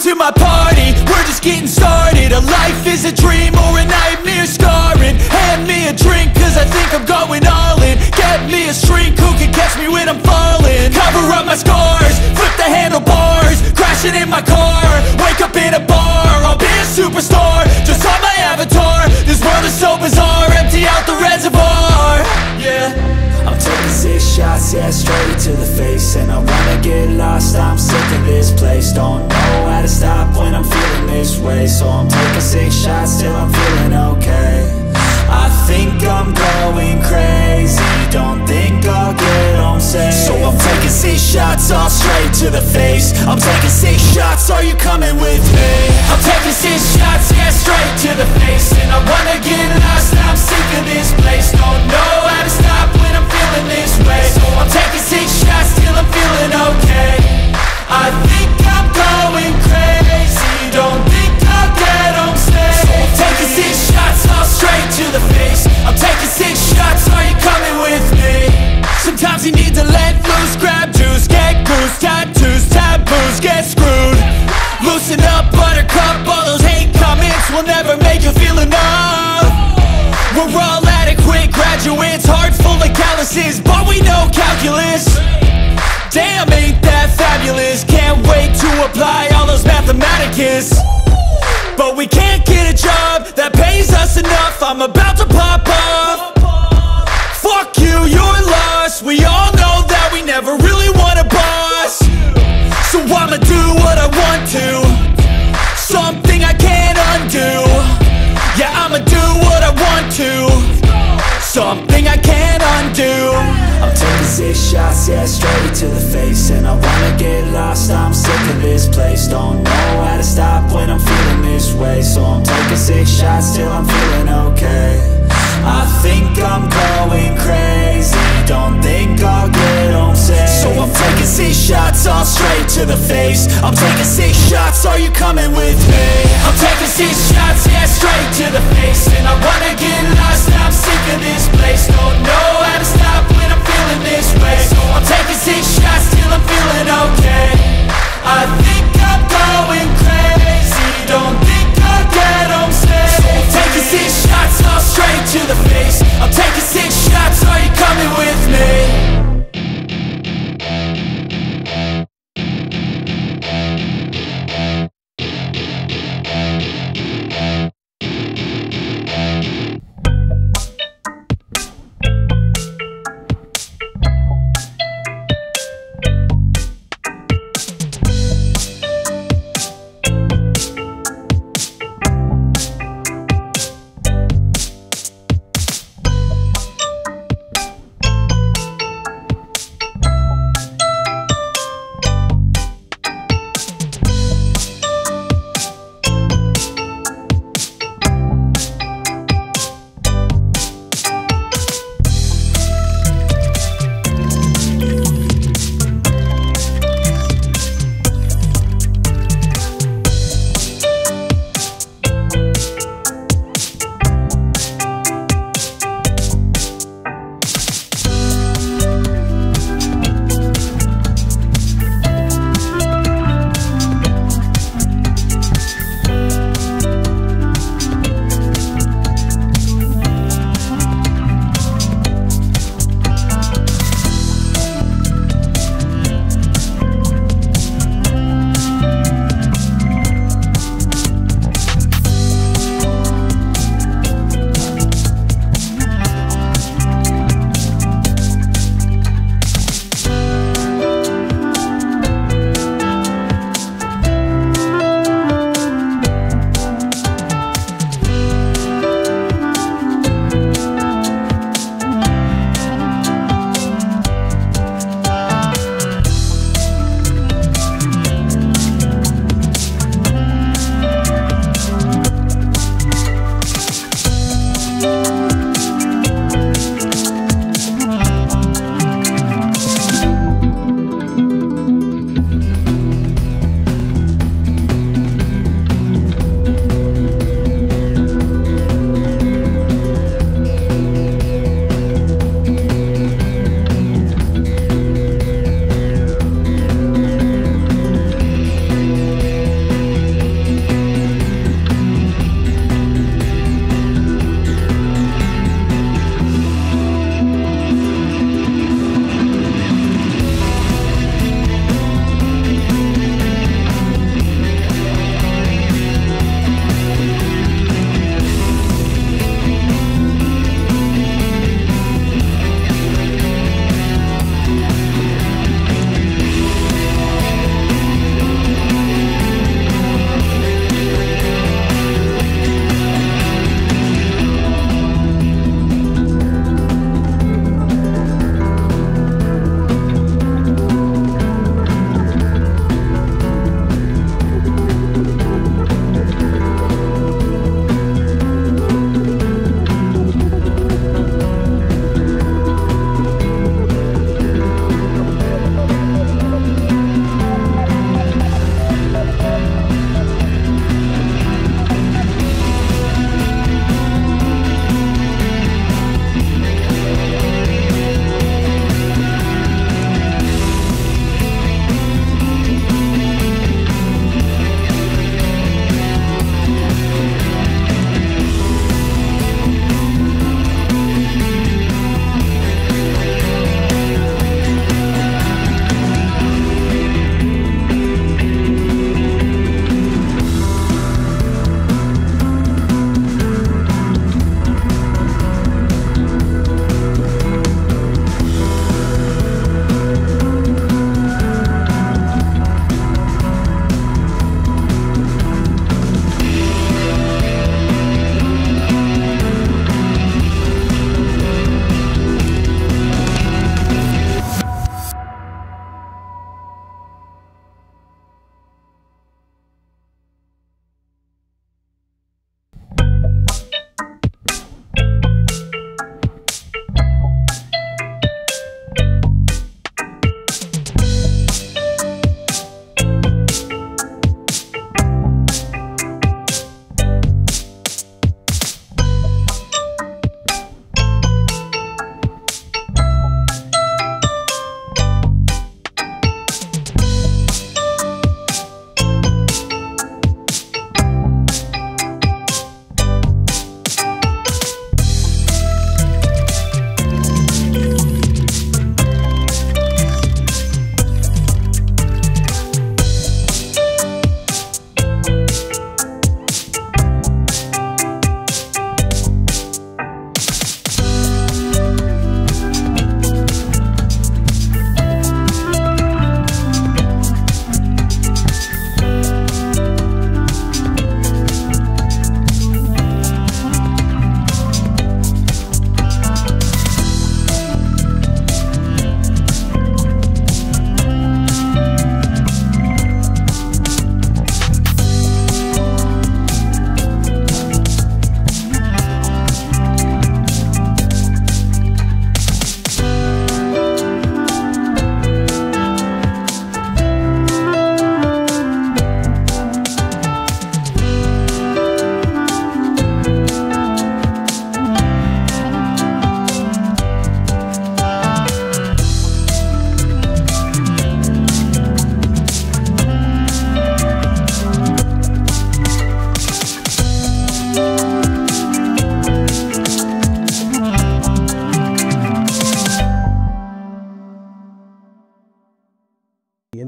to my party, we're just getting started. A life is a dream or a nightmare scarring. Hand me a drink cause I think I'm going all in. Get me a shrink who can catch me when I'm falling. Cover up my scars, flip the handlebars, crashing in my car, wake up in a bar. I'll be a superstar, just on my avatar. This world is so bizarre, empty out the reservoir. Yeah, I'm taking 6 shots, yeah, straight to the face. And I wanna get lost, I'm sick of this place. Don't know how to stop when I'm feeling this way. So I'm taking 6 shots till I'm feeling okay. I think I'm going crazy, don't think I'll get home safe. So I'm taking 6 shots, all straight to the face. I'm taking 6 shots, are you coming with me? I'm taking 6 shots, yeah, straight to the face. And I wanna get lost, I'm sick of this place. Don't know how to stop when I'm feeling this way. So I'm taking 6 shots till I'm feeling okay. I think I'm going crazy, don't think I'll get home safe. So I'm taking 6 shots, all straight to the face. I'm taking 6 shots, are you coming with me? Sometimes you need to let loose, grab juice, get goose, tattoos, taboos, get screwed. Loosen up, buttercup, all those hate comments will never make you feel enough. We're all adequate graduates, heart full of calluses, but we know calculus. Damn, ain't that fabulous? Can't wait to apply all those mathematicus. But we can't get a job that pays us enough. I'm about to pop off. Fuck you, you're lost. We all know that we never really want a boss. So I'ma do what I want to, something I can't undo. Yeah, I'ma do what I want to, something I can't undo. I'm taking 6 shots, yeah, straight to the face. And I wanna get lost, I'm sick of this place. Don't know how to stop when I'm feeling this way. So I'm taking 6 shots till I'm feeling okay. I think I'm going crazy, don't think I'll get home safe. So I'm taking 6 shots, all straight to the face. I'm taking 6 shots, are you coming with me? I'm taking 6 shots, yeah, straight to the face. And I wanna get lost, I'm sick of this place. Don't know how to stop when I'm feeling this way. So I'm taking 6 shots till I'm feeling okay. I think I'm going crazy, don't think I'll get home safe. So I'm taking 6 shots, all straight to the face. I'm taking 6 shots, are you coming with me?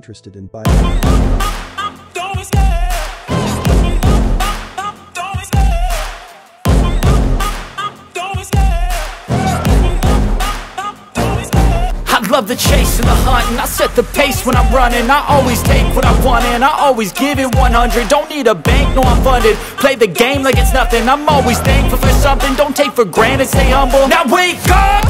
interested in biology. I love the chase and the hunt, and I set the pace when I'm running. I always take what I want and I always give it 100. Don't need a bank, no I'm funded. Play the game like it's nothing. I'm always thankful for something. Don't take for granted, stay humble. Now wake up!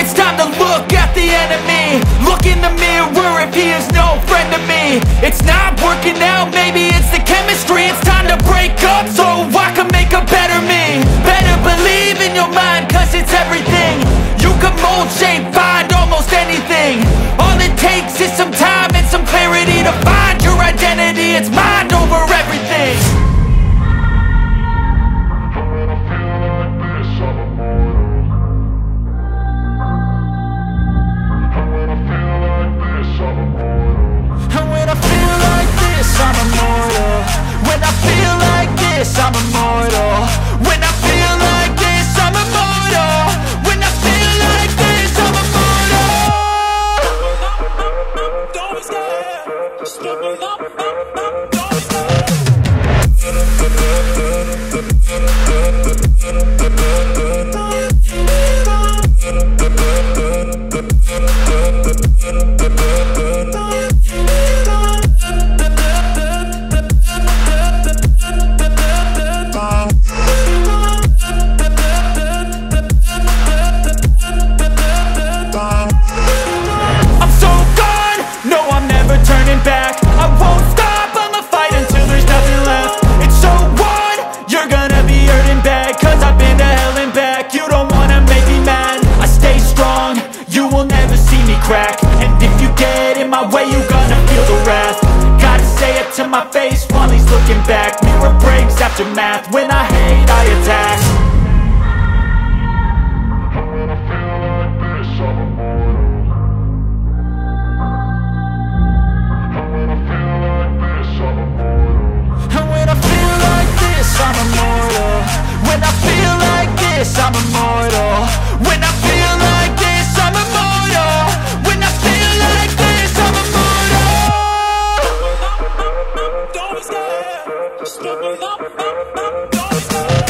It's time to look at the enemy. Look in the mirror if he is no friend to me. It's not working out, maybe it's the chemistry. It's time to break up so I can make a better me. Better believe in your mind, cause it's everything. You can mold, shape, find almost anything. All it takes is some time and some clarity to find your identity. It's mind over everything. And when I feel like this, I'm immortal. When I feel like this, I'm immortal. When I feel like this, I'm immortal. When I feel like this, I'm immortal. Don't be scared. Just level up. Don't be scared. Back. I won't stop, I'ma fight until there's nothing left. It's so what? You're gonna be hurting bad, cause I've been to hell and back. You don't wanna make me mad, I stay strong. You will never see me crack. And if you get in my way, you gonna feel the wrath. Gotta say it to my face while he's looking back. Mirror breaks after math. When I hate, I attack. I'm immortal. When I feel like this, I'm immortal. When I feel like this, I'm immortal. When I feel like this, I'm immortal. Don't be scared. Just level up. Don't be scared.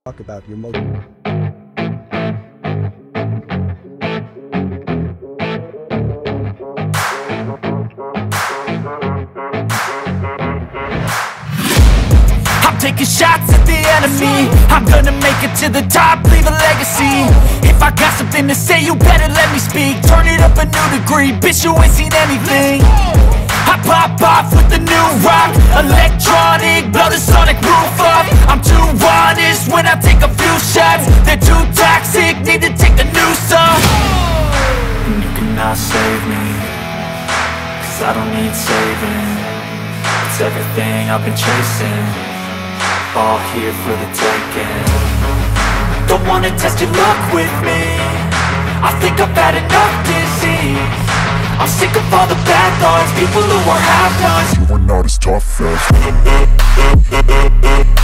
talk about your motive. I'm taking shots at the enemy. I'm gonna make it to the top, leave a legacy. If I got something to say, you better let me speak. Turn it up a new degree, bitch, you ain't seen anything. I pop off with the new rock, electronic, blow the sonic roof up. I'm too honest when I take a few shots. They're too toxic, need to take the noose off. And you cannot save me, 'cause I don't need saving. It's everything I've been chasing, all here for the taking. Don't wanna test your luck with me, I think I've had enough disease. I'm sick of all the bad thoughts, people who are half-nots. You are not as tough as